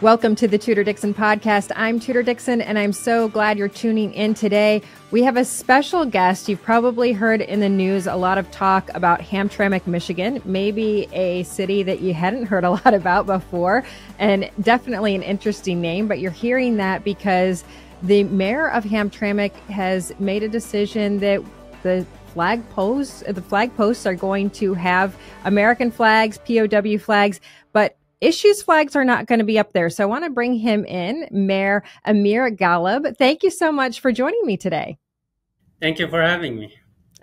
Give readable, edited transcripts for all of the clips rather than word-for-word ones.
Welcome to the Tudor Dixon Podcast. I'm Tudor Dixon, and I'm so glad you're tuning in today. We have a special guest. You've probably heard in the news a lot of talk about Hamtramck, Michigan, maybe a city that you hadn't heard a lot about before, and definitely an interesting name, but you're hearing that because the mayor of Hamtramck has made a decision that the flag posts are going to have American flags, POW flags, but issues flags are not going to be up there. So I want to bring him in, Mayor Amer Ghalib. Thank you so much for joining me today. Thank you for having me.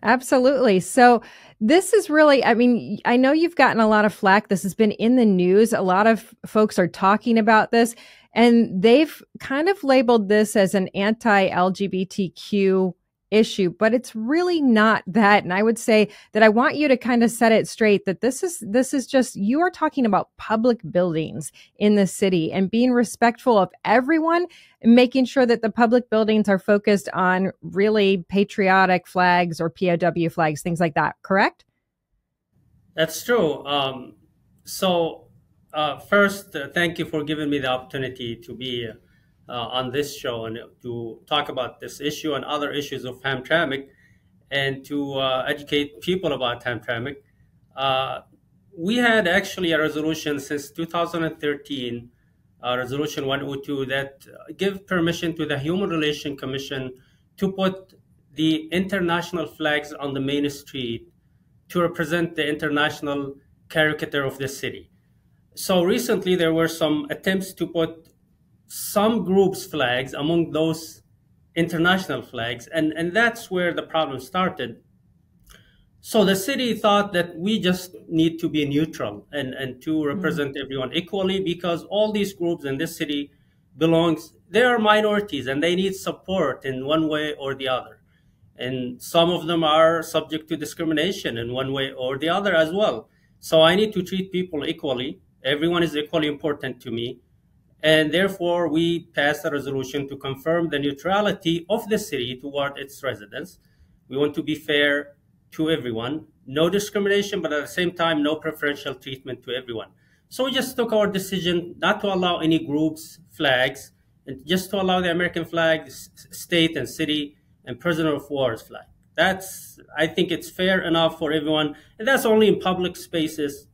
Absolutely. So this is really, I know you've gotten a lot of flack. This has been in the news. A lot of folks are talking about this, and they've kind of labeled this as an anti-LGBTQ issue, but it's really not that. And I would say that I want you to kind of set it straight that this is just, you are talking about public buildings in the city and being respectful of everyone and making sure that the public buildings are focused on really patriotic flags or POW flags, things like that. Correct? That's true. First, thank you for giving me the opportunity to be on this show and to talk about this issue and other issues of Hamtramck and to educate people about Hamtramck. We had actually a resolution since 2013, Resolution 102, that give permission to the Human Relations Commission to put the international flags on the main street to represent the international caricature of the city. So recently there were some attempts to put some groups' flags among those international flags, and that's where the problem started. So the city thought that we just need to be neutral and to represent everyone equally, because all these groups in this city they are minorities and they need support in one way or the other. And some of them are subject to discrimination in one way or the other as well. So I need to treat people equally. Everyone is equally important to me. And therefore, we passed a resolution to confirm the neutrality of the city toward its residents. We want to be fair to everyone, no discrimination, but at the same time, no preferential treatment to everyone. So we just took our decision not to allow any groups' flags, and just to allow the American flag, state and city, and prisoner of war's flag. I think it's fair enough for everyone, and that's only in public spaces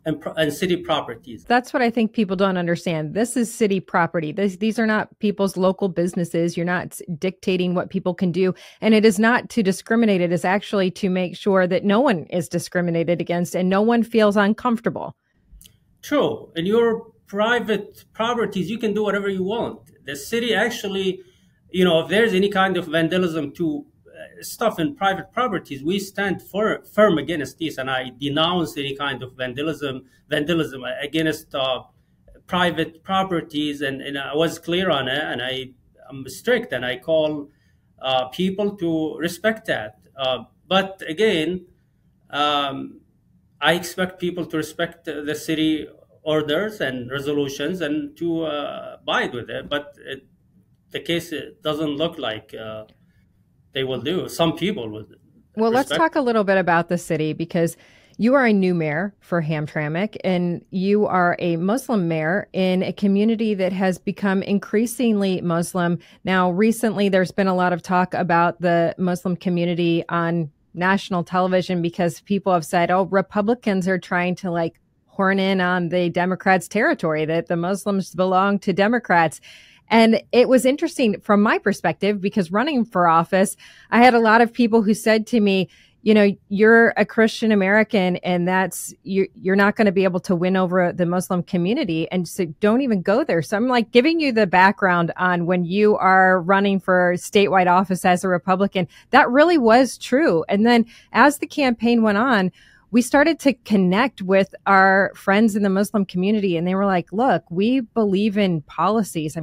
and city properties. That's what I think people don't understand. This is city property. These are not people's local businesses. You're not dictating what people can do. And it is not to discriminate. It is actually to make sure that no one is discriminated against and no one feels uncomfortable. True. In your private properties, you can do whatever you want. The city actually, if there's any kind of vandalism to stuff in private properties, we stand firm against this, and I denounce any kind of vandalism against private properties, and I was clear on it, and I'm strict, and I call people to respect that. But again, I expect people to respect the city orders and resolutions and to abide with it. But the case, it doesn't look like they will do. Some people will. Well, let's talk a little bit about the city, because you are a new mayor for Hamtramck, and you are a Muslim mayor in a community that has become increasingly Muslim. Now, recently, there's been a lot of talk about the Muslim community on national television because people have said, oh, Republicans are trying to horn in on the Democrats' territory, that the Muslims belong to Democrats. And it was interesting from my perspective, because running for office, I had a lot of people who said to me, you're a Christian American, and you're not going to be able to win over the Muslim community. And so don't even go there. So I'm giving you the background on when you are running for statewide office as a Republican. That really was true. And then as the campaign went on, we started to connect with our friends in the Muslim community, and they were like, look, we believe in policies.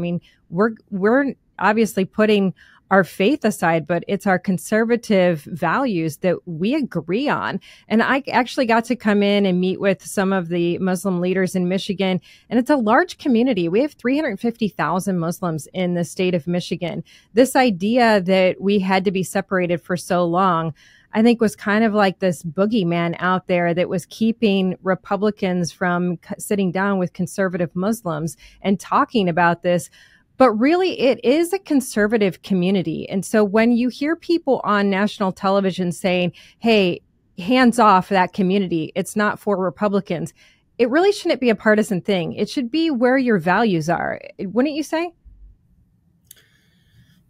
We're obviously putting our faith aside, but it's our conservative values that we agree on. And I actually got to come in and meet with some of the Muslim leaders in Michigan, and it's a large community. We have 350,000 Muslims in the state of Michigan. This idea that we had to be separated for so long, I think was kind of like this boogeyman out there that was keeping Republicans from sitting down with conservative Muslims and talking about this. But really, it is a conservative community. And so when you hear people on national television saying, hey, hands off that community, it's not for Republicans, it really shouldn't be a partisan thing. It should be where your values are. Wouldn't you say?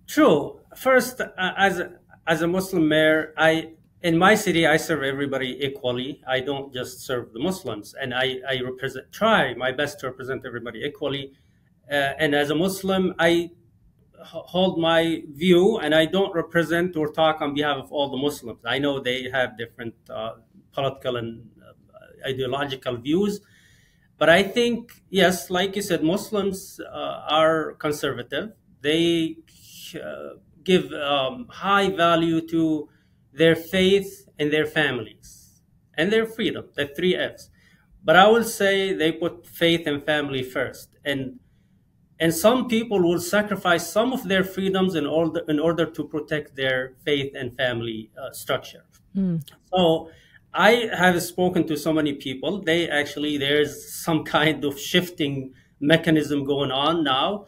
True. First, as a Muslim mayor, in my city, I serve everybody equally. I don't just serve the Muslims, and I try my best to represent everybody equally. And as a Muslim, I hold my view, and I don't represent or talk on behalf of all the Muslims. I know they have different political and ideological views, but I think, yes, like you said, Muslims are conservative. They give high value to their faith and their families and their freedom, the three F's. But I will say they put faith and family first. And some people will sacrifice some of their freedoms in order to protect their faith and family structure. So I have spoken to so many people. There's some kind of shifting mechanism going on now.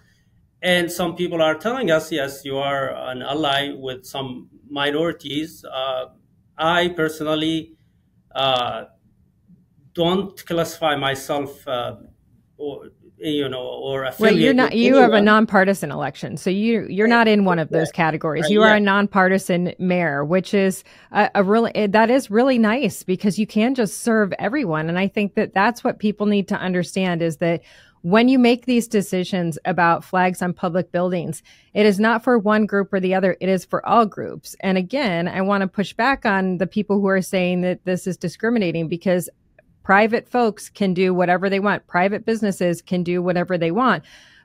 And some people are telling us, yes, you are an ally with some minorities. I personally don't classify myself or affiliate. Wait, you're not. You have a nonpartisan election, so you're not in one of those categories. You are a nonpartisan mayor, which is that is really nice because you can just serve everyone. And I think that that's what people need to understand is that when you make these decisions about flags on public buildings, it is not for one group or the other. It is for all groups. And again, I want to push back on the people who are saying that this is discriminating because private folks can do whatever they want. Private businesses can do whatever they want.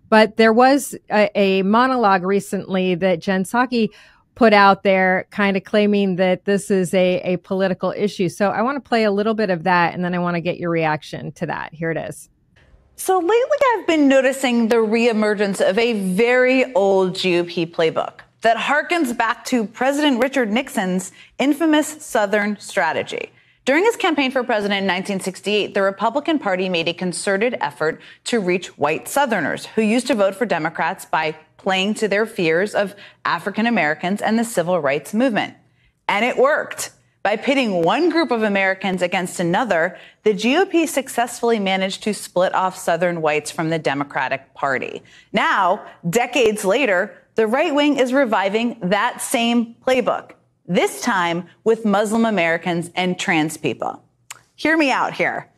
But there was a monologue recently that Jen Psaki put out there kind of claiming that this is a political issue. So I want to play a little bit of that, and then I want to get your reaction to that. Here it is. So lately, I've been noticing the reemergence of a very old GOP playbook that harkens back to President Richard Nixon's infamous Southern strategy. During his campaign for president in 1968, the Republican Party made a concerted effort to reach white Southerners who used to vote for Democrats by playing to their fears of African Americans and the civil rights movement. And it worked. By pitting one group of Americans against another, the GOP successfully managed to split off Southern whites from the Democratic Party. Now, decades later, the right wing is reviving that same playbook, this time with Muslim Americans and trans people. Hear me out here.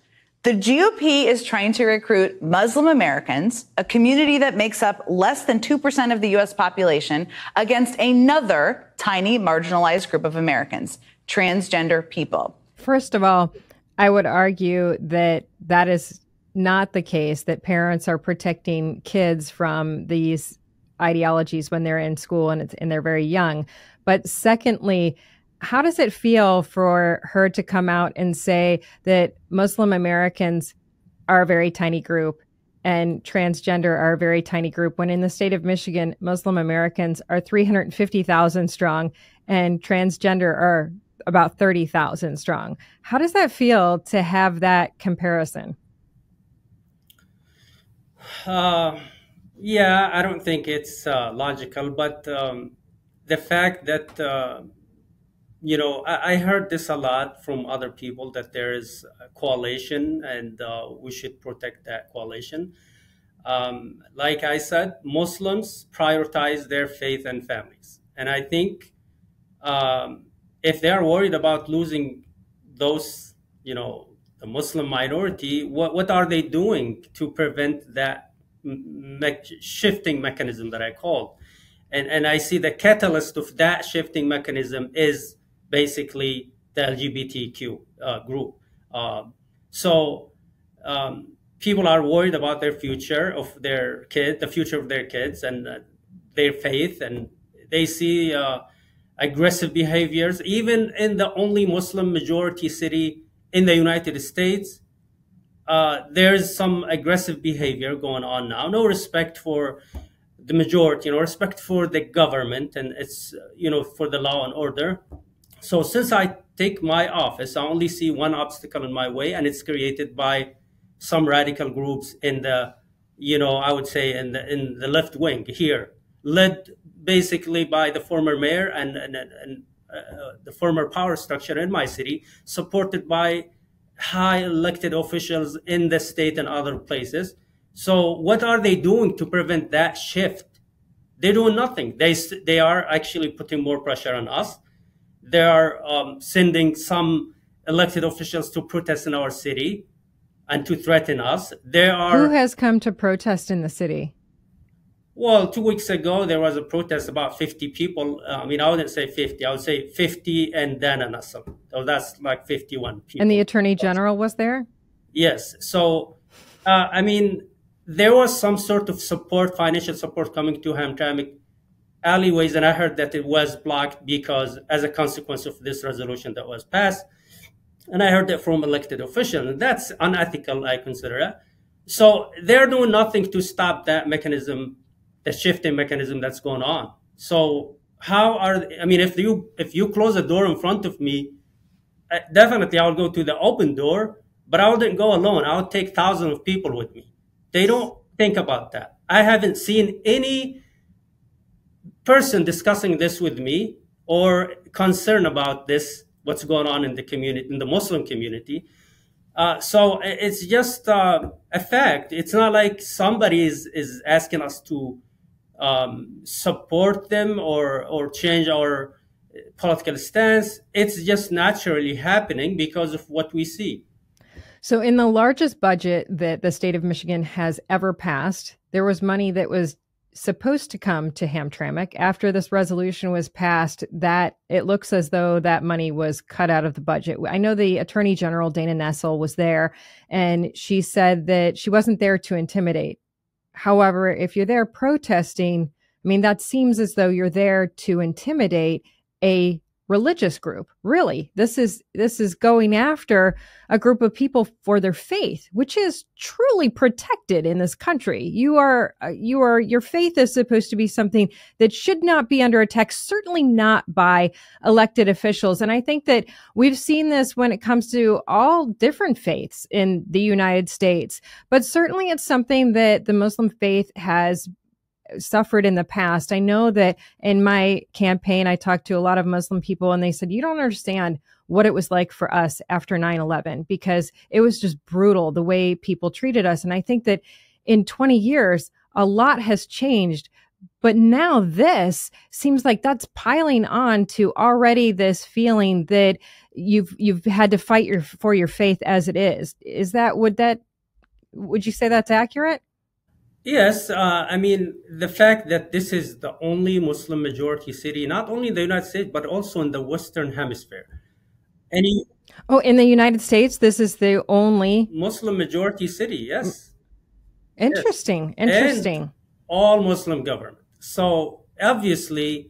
The GOP is trying to recruit Muslim Americans, a community that makes up less than 2% of the U.S. population, against another tiny marginalized group of Americans, transgender people. First of all, I would argue that that is not the case, that parents are protecting kids from these ideologies when they're in school and they're very young. But secondly, how does it feel for her to come out and say that Muslim Americans are a very tiny group and transgender are a very tiny group, when in the state of Michigan, Muslim Americans are 350,000 strong and transgender are about 30,000 strong? How does that feel to have that comparison? Yeah, I don't think it's logical, but the fact that, I heard this a lot from other people, that there is a coalition and we should protect that coalition. Like I said, Muslims prioritize their faith and families. And I think if they're worried about losing those, the Muslim minority, what are they doing to prevent that shifting mechanism that I called? And I see the catalyst of that shifting mechanism is basically the LGBTQ group. So people are worried about their future of their kids, the future of their kids and their faith, and they see aggressive behaviors, even in the only Muslim majority city in the United States. There's some aggressive behavior going on now. No respect for the majority, respect for the government, and it's, for the law and order. So since I take my office, I only see one obstacle in my way, and it's created by some radical groups in the, I would say in the left wing here, led basically by the former mayor and the former power structure in my city, supported by high elected officials in the state and other places. So what are they doing to prevent that shift? They're doing nothing. They are actually putting more pressure on us. They are sending some elected officials to protest in our city and to threaten us. Who has come to protest in the city? Well, 2 weeks ago, there was a protest, about 50 people. I wouldn't say 50. I would say 50 and then an assault. So that's like 51 people. And the Attorney General was there? Yes. So, there was some sort of support, financial support coming to Hamtramck alleyways, and I heard that it was blocked because as a consequence of this resolution that was passed. And I heard that from elected officials, and that's unethical, I consider it. So they're doing nothing to stop that mechanism, the shifting mechanism that's going on. So if you close a door in front of me, definitely I'll go to the open door, but I wouldn't go alone. I would take thousands of people with me. They don't think about that. I haven't seen any person discussing this with me or concerned about this, what's going on in the community, in the Muslim community. So it's just a fact. It's not like somebody is asking us to support them or change our political stance. It's just naturally happening because of what we see. So in the largest budget that the state of Michigan has ever passed, there was money that was supposed to come to Hamtramck. After this resolution was passed, that it looks as though that money was cut out of the budget. I know the Attorney General, Dana Nessel, was there, and she said that she wasn't there to intimidate. However, if you're there protesting, that seems as though you're there to intimidate a religious group. Really, this is going after a group of people for their faith, which is truly protected in this country. Your faith is supposed to be something that should not be under attack, certainly not by elected officials. And I think that we've seen this when it comes to all different faiths in the United States, but certainly it's something that the Muslim faith has suffered in the past. I know that in my campaign, I talked to a lot of Muslim people, and they said, you don't understand what it was like for us after 9/11, because it was just brutal the way people treated us. And I think that in 20 years, a lot has changed. But now this seems like that's piling on to already this feeling that you've had to fight for your faith as it is. Would you say that's accurate? Yes, the fact that this is the only Muslim majority city, not only in the United States, but also in the Western Hemisphere. In the United States, this is the only Muslim majority city, yes. Interesting. Yes. Interesting. And all Muslim government. So obviously,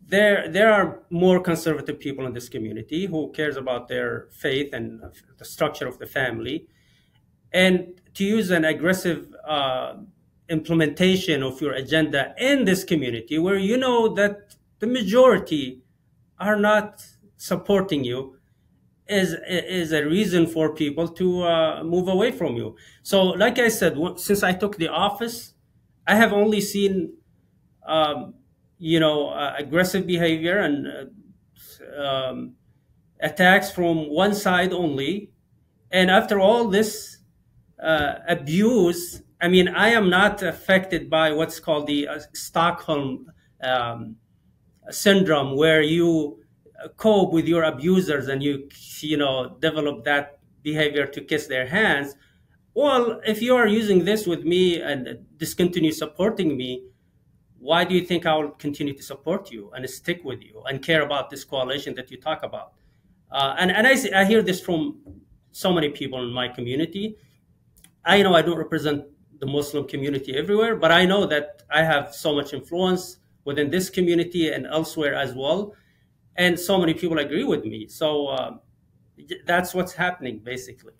there are more conservative people in this community who cares about their faith and the structure of the family. And to use an aggressive implementation of your agenda in this community, where you know that the majority are not supporting you, is a reason for people to move away from you. So, like I said, since I took the office, I have only seen, aggressive behavior and attacks from one side only. And after all this abuse, I am not affected by what's called the Stockholm syndrome, where you cope with your abusers and you develop that behavior to kiss their hands. Well, if you are using this with me and discontinue supporting me, why do you think I will continue to support you and stick with you and care about this coalition that you talk about? And I hear this from so many people in my community. I know I don't represent the Muslim community everywhere, but I know that I have so much influence within this community and elsewhere as well. And so many people agree with me. So that's what's happening, basically.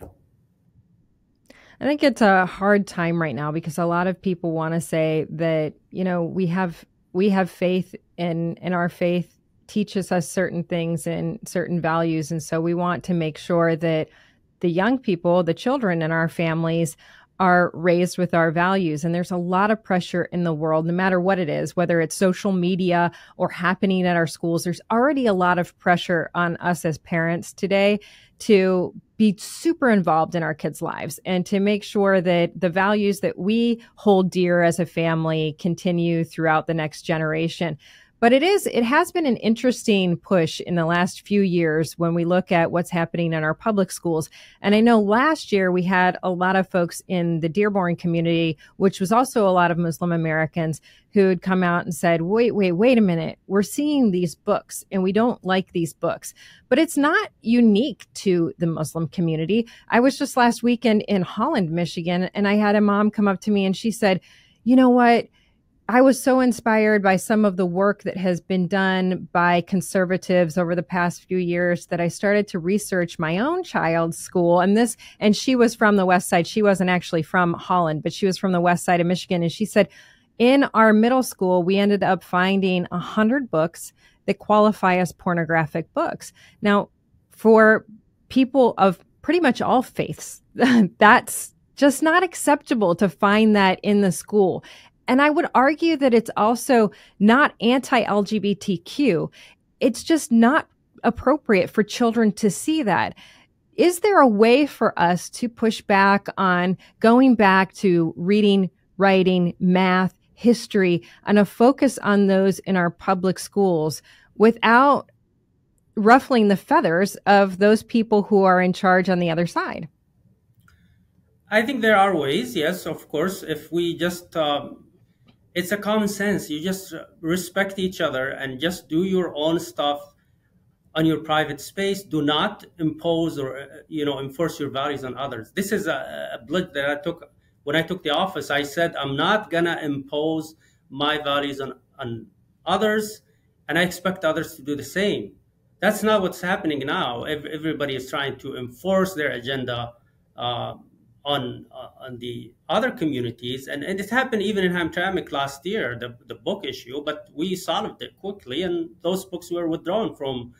I think it's a hard time right now because a lot of people want to say that, we have faith in our faith teaches us certain things and certain values. And so we want to make sure that the young people, the children in our families, are raised with our values. And there's a lot of pressure in the world, no matter what it is, whether it's social media or happening at our schools. There's already a lot of pressure on us as parents today to be super involved in our kids' lives and to make sure that the values that we hold dear as a family continue throughout the next generation. But it has been an interesting push in the last few years when we look at what's happening in our public schools. And I know last year we had a lot of folks in the Dearborn community, which was also a lot of Muslim Americans, who had come out and said, wait a minute, we're seeing these books and we don't like these books. But it's not unique to the Muslim community. I was just last weekend in Holland, Michigan, and I had a mom come up to me and she said, you know what? I was so inspired by some of the work that has been done by conservatives over the past few years that I started to research my own child's school. And she was from the West Side. She wasn't actually from Holland, but she was from the West Side of Michigan. And she said, in our middle school, we ended up finding 100 books that qualify as pornographic books. Now, for people of pretty much all faiths, that's just not acceptable to find that in the school. And I would argue that it's also not anti-LGBTQ. It's just not appropriate for children to see that. Is there a way for us to push back on going back to reading, writing, math, history, and a focus on those in our public schools without ruffling the feathers of those people who are in charge on the other side? I think there are ways, yes, of course. If we just... it's a common sense. You just respect each other and just do your own stuff on your private space. Do not impose or, enforce your values on others. This is a pledge that I took when I took the office. I said, I'm not going to impose my values on others, and I expect others to do the same. That's not what's happening now. Everybody is trying to enforce their agenda on the other communities, and it happened even in Hamtramck last year, the book issue. But we solved it quickly, and those books were withdrawn from.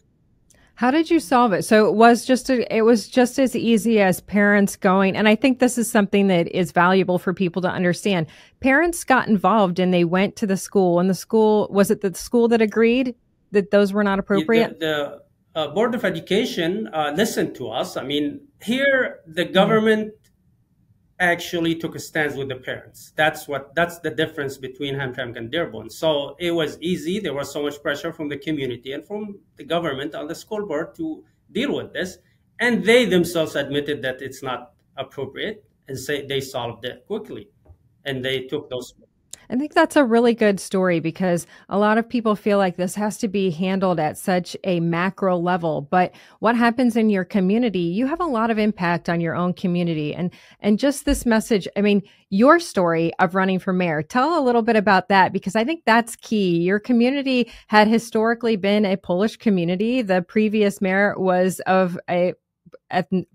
How did you solve it? So it was just as easy as parents going, and I think this is something that is valuable for people to understand. Parents got involved and they went to the school, and was it the school that agreed that those were not appropriate? The Board of Education listened to us. I mean, here the government actually took a stance with the parents. That's the difference between Hamtramck and Dearborn. So it was easy. There was so much pressure from the community and from the government on the school board to deal with this. And they themselves admitted that it's not appropriate and say they solved it quickly. And they took those. I think that's a really good story because a lot of people feel like this has to be handled at such a macro level. But what happens in your community, you have a lot of impact on your own community. And just this message, I mean, your story of running for mayor, tell a little bit about that, because I think that's key. Your community had historically been a Polish community. The previous mayor was of a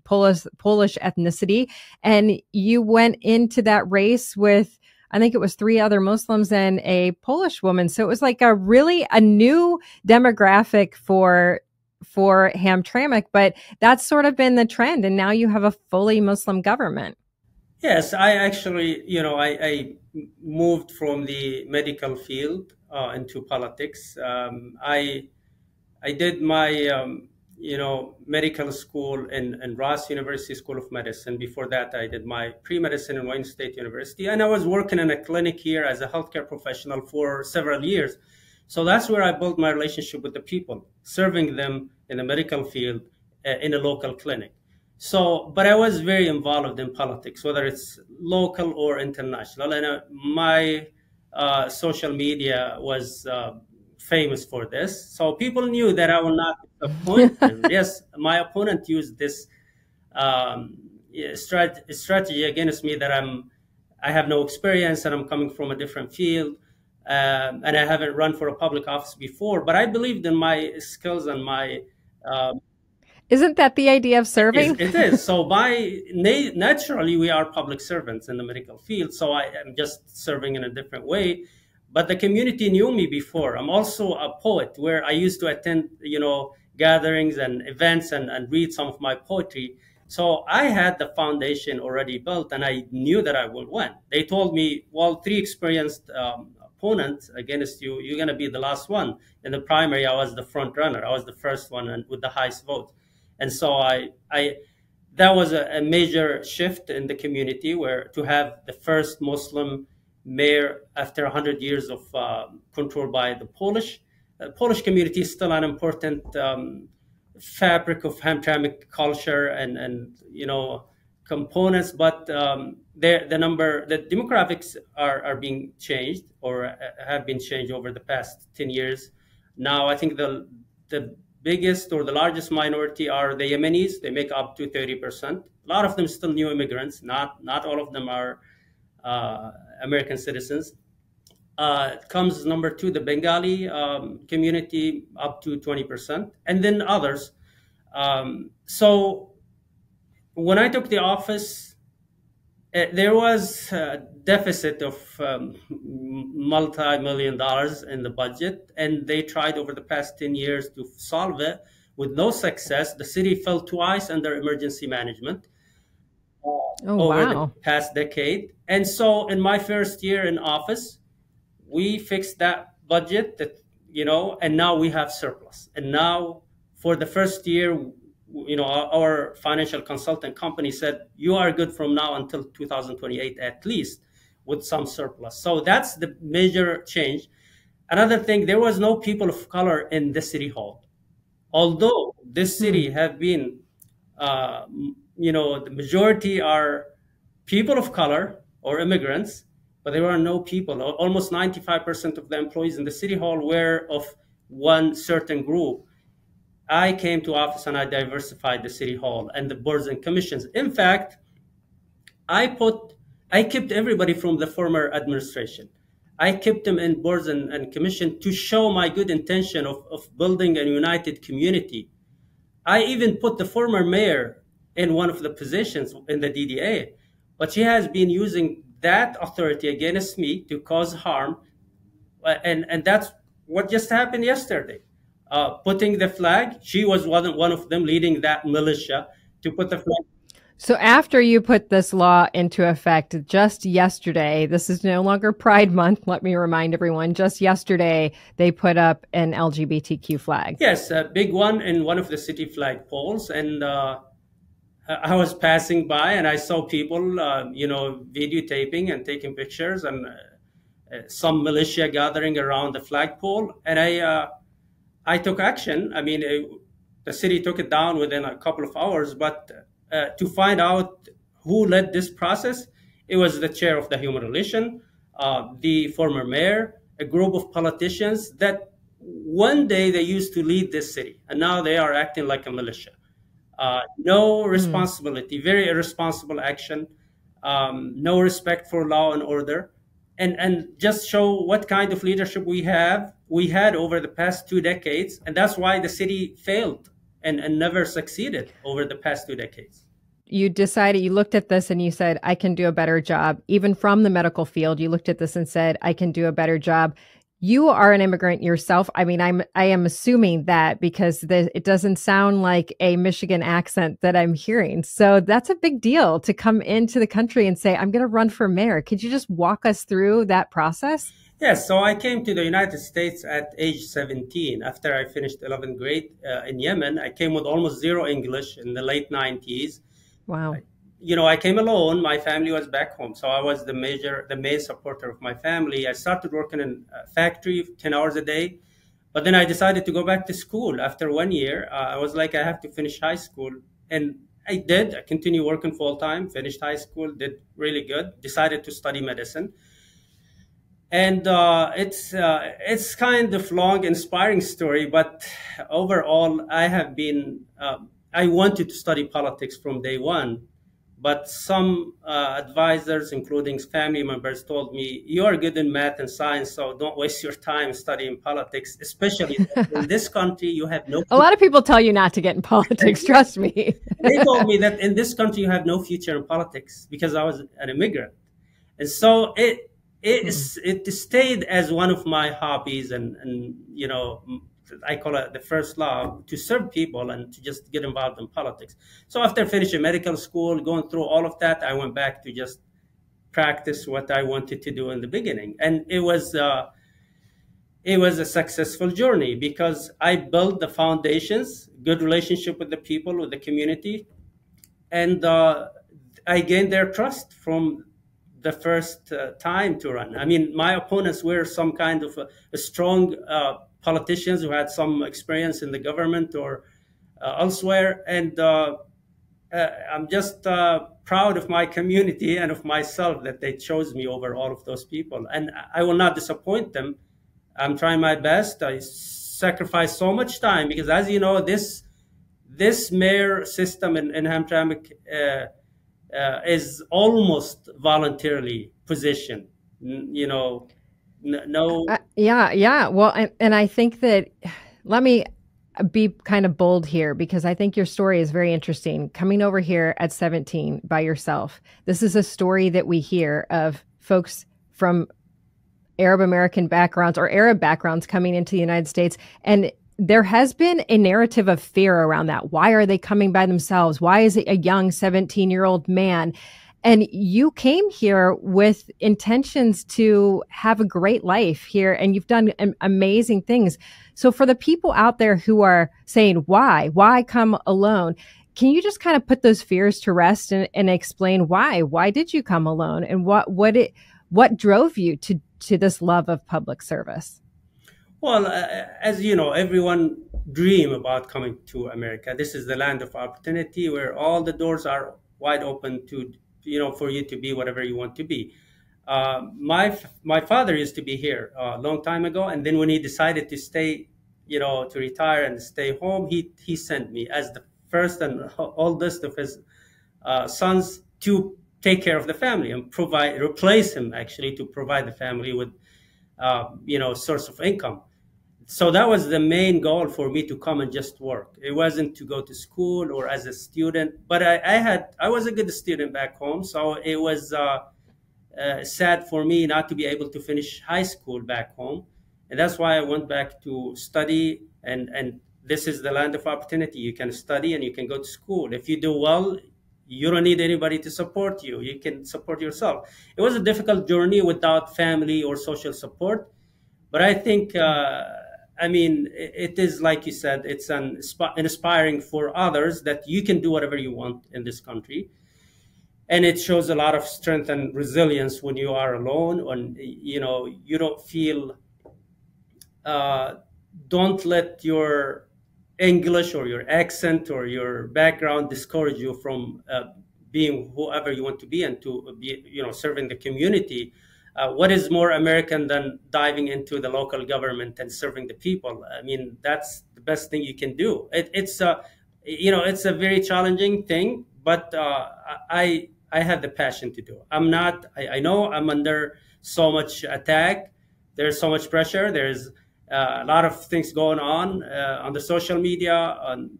Polish ethnicity. And you went into that race with, I think it was 3 other Muslims and a Polish woman. So it was like a new demographic for Hamtramck, but that's sort of been the trend. And now you have a fully Muslim government. Yes, I actually, I moved from the medical field into politics. I did my, medical school in Ross University School of Medicine. Before that, I did my pre-medicine in Wayne State University. And I was working in a clinic here as a healthcare professional for several years. So that's where I built my relationship with the people, serving them in the medical field in a local clinic. So, but I was very involved in politics, whether it's local or international. And my social media was famous for this. So people knew that I will not appoint them. Yes, my opponent used this strategy against me that I have no experience and I'm coming from a different field and I haven't run for a public office before. But I believed in my skills and my... Isn't that the idea of serving? It is. So naturally, we are public servants in the medical field. So I am just serving in a different way. but the community knew me before. I'm also a poet, where I used to attend, gatherings and events and read some of my poetry. So I had the foundation already built, and I knew that I would win. They told me, well, three experienced opponents against you, you're going to be the last one. In the primary, I was the front runner. I was the first one and with the highest vote. And so that was a major shift in the community, where to have the first Muslim mayor after 100 years of control by the Polish. The Polish community is still an important fabric of Hamtramck culture and components, but the demographics are being changed, or have been changed over the past 10 years. Now, I think the biggest or the largest minority are the Yemenis. They make up to 30%. A lot of them still new immigrants. Not all of them are American citizens. Comes number two, the Bengali community, up to 20%, and then others. So when I took the office, there was a deficit of multi-million dollars in the budget, and they tried over the past 10 years to solve it with no success. The city fell twice under emergency management over the past decade. And so in my first year in office, we fixed that budget, and now we have surplus. And now for the first year, our financial consultant company said, you are good from now until 2028 at least, with some surplus. So that's the major change. Another thing, there was no people of color in the city hall. Although this city have been, the majority are people of color or immigrants, but there were no people. Almost 95% of the employees in the city hall were of one certain group. I came to office and I diversified the city hall and the boards and commissions. In fact, I kept everybody from the former administration. I kept them in boards and commission to show my good intention of building a united community. I even put the former mayor in one of the positions in the DDA, but she has been using that authority against me to cause harm. And that's what just happened yesterday. Putting the flag, she was one of them leading that militia to put the flag. So after you put this law into effect just yesterday, this is no longer Pride Month, let me remind everyone, just yesterday, they put up an LGBTQ flag. Yes, a big one in one of the city flag poles. And I was passing by and I saw people, videotaping and taking pictures, and some militia gathering around the flagpole. And I took action. I mean, the city took it down within a couple of hours, but to find out who led this process, it was the chair of the Human Relations, the former mayor, a group of politicians that one day they used to lead this city, and now they are acting like a militia. No responsibility, very irresponsible action, no respect for law and order, and just show what kind of leadership we had over the past 2 decades. And that's why the city failed and never succeeded over the past 2 decades. You looked at this and you said, I can do a better job. Even from the medical field, you looked at this and said, I can do a better job. You are an immigrant yourself. I mean, I am assuming that because it doesn't sound like a Michigan accent that I'm hearing. So that's a big deal to come into the country and say, I'm going to run for mayor. Could you just walk us through that process? Yes. So I came to the United States at age 17 after I finished 11th grade in Yemen. I came with almost zero English in the late 90s. Wow. I came alone. My family was back home. So I was the main supporter of my family. I started working in a factory 10 hours a day. But then I decided to go back to school after 1 year. I was like, I have to finish high school. And I did. I continued working full time, finished high school, did really good, decided to study medicine. And it's kind of long, inspiring story. But overall, I wanted to study politics from day one. But some advisors, including family members, told me, you are good in math and science, so don't waste your time studying politics, especially in this country, you have no... A lot of people tell you not to get in politics, trust me. They told me that in this country, you have no future in politics because I was an immigrant. And so it stayed as one of my hobbies, and I call it the first love, to serve people and to just get involved in politics. So after finishing medical school, going through all of that, I went back to just practice what I wanted to do in the beginning, and it was a successful journey because I built the foundations, good relationship with the people, with the community, and I gained their trust from the first time to run. I mean, my opponents were some kind of a strong politicians who had some experience in the government or elsewhere, and I'm just proud of my community and of myself that they chose me over all of those people, and I will not disappoint them. I'm trying my best. I sacrifice so much time because, as you know, this mayor system in Hamtramck is almost voluntarily positioned. No. Yeah. Well, and I think that, let me be kind of bold here because I think your story is very interesting. Coming over here at 17 by yourself, this is a story that we hear of folks from Arab American backgrounds or Arab backgrounds coming into the United States. And there has been a narrative of fear around that. Why are they coming by themselves? Why is it a young 17-year-old man? And you came here with intentions to have a great life here, and you've done amazing things. So for the people out there who are saying, why come alone? Can you just kind of put those fears to rest and explain why? Why did you come alone? And what drove you to this love of public service? Well, as you know, everyone dream about coming to America. This is the land of opportunity where all the doors are wide open to, for you to be whatever you want to be. My father used to be here a long time ago, and then when he decided to stay, to retire and stay home, he sent me as the first and oldest of his sons to take care of the family and replace him actually to provide the family with, source of income. So that was the main goal for me to come and just work. It wasn't to go to school or as a student, but I was a good student back home. So it was sad for me not to be able to finish high school back home. And that's why I went back to study. And this is the land of opportunity. You can study and you can go to school. If you do well, you don't need anybody to support you. You can support yourself. It was a difficult journey without family or social support. But I think, it is, like you said, it's inspiring for others that you can do whatever you want in this country. And it shows a lot of strength and resilience when you are alone. And, you don't feel, don't let your English or your accent or your background discourage you from being whoever you want to be and to be, serving the community. What is more American than diving into the local government and serving the people? I mean, that's the best thing you can do. It's a very challenging thing, but I have the passion to do it. I know I'm under so much attack. There's so much pressure. There's a lot of things going on the social media, on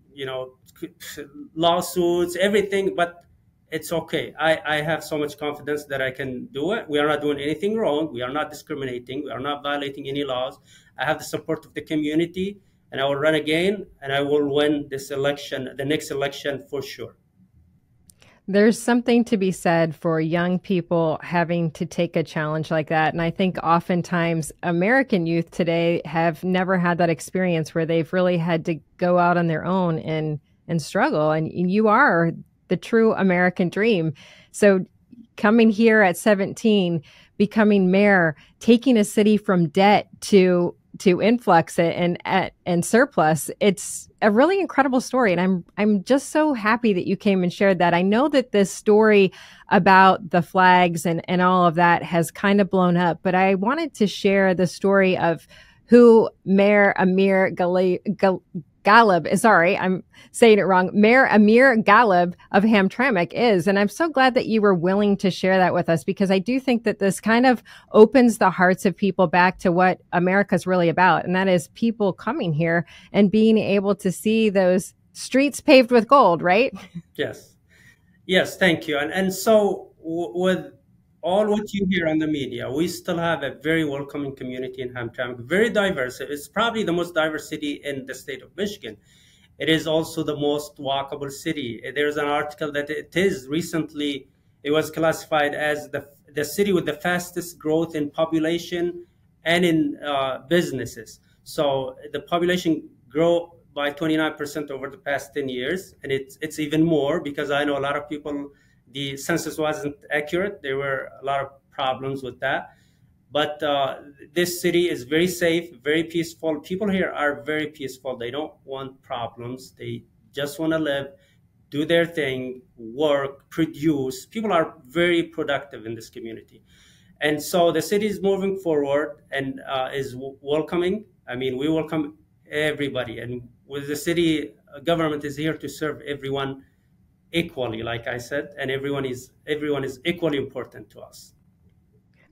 lawsuits, everything. But it's okay. I have so much confidence that I can do it. We are not doing anything wrong. We are not discriminating. We are not violating any laws. I have the support of the community, and I will run again, and I will win this election, the next election for sure. There's something to be said for young people having to take a challenge like that. And I think oftentimes American youth today have never had that experience where they've really had to go out on their own and struggle. And you are the true American dream. So coming here at 17, becoming mayor, taking a city from debt to influx and surplus, it's a really incredible story. And I'm just so happy that you came and shared that. I know that this story about the flags and all of that has kind of blown up, but I wanted to share the story of who Mayor Amer Ghalib, sorry, I'm saying it wrong, Mayor Amer Ghalib of Hamtramck is. And I'm so glad that you were willing to share that with us, because I do think that this kind of opens the hearts of people back to what America's really about. And that is people coming here and being able to see those streets paved with gold, right? Yes. Yes, thank you. And so with all what you hear on the media, we still have a very welcoming community in Hamtramck, very diverse. It's probably the most diverse city in the state of Michigan. It is also the most walkable city. There's an article that it was classified as the city with the fastest growth in population and in businesses. So the population grew by 29% over the past 10 years. And it's even more because I know a lot of people, the census wasn't accurate. There were a lot of problems with that. But this city is very safe, very peaceful. People here are very peaceful. They don't want problems. They just want to live, do their thing, work, produce. People are very productive in this community. And so the city is moving forward and is welcoming. I mean, we welcome everybody. And with the city government is here to serve everyone equally, like I said, and everyone is equally important to us.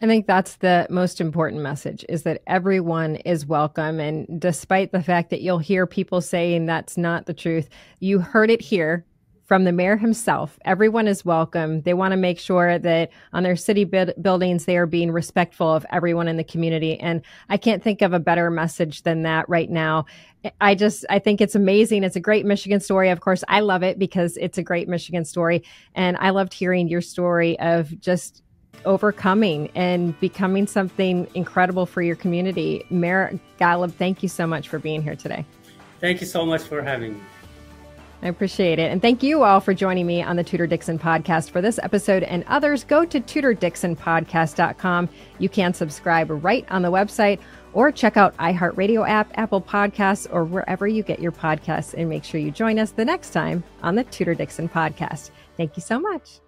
I think that's the most important message, is that everyone is welcome. And despite the fact that you'll hear people saying that's not the truth, you heard it here from the mayor himself. Everyone is welcome. They want to make sure that on their city buildings, they are being respectful of everyone in the community. And I can't think of a better message than that right now. I think it's amazing. It's a great Michigan story. Of course, I love it because it's a great Michigan story. And I loved hearing your story of just overcoming and becoming something incredible for your community. Amer Ghalib, thank you so much for being here today. Thank you so much for having me. I appreciate it. And thank you all for joining me on the Tudor Dixon Podcast. For this episode and others, go to TudorDixonPodcast.com. You can subscribe right on the website or check out iHeartRadio app, Apple Podcasts, or wherever you get your podcasts. And make sure you join us the next time on the Tudor Dixon Podcast. Thank you so much.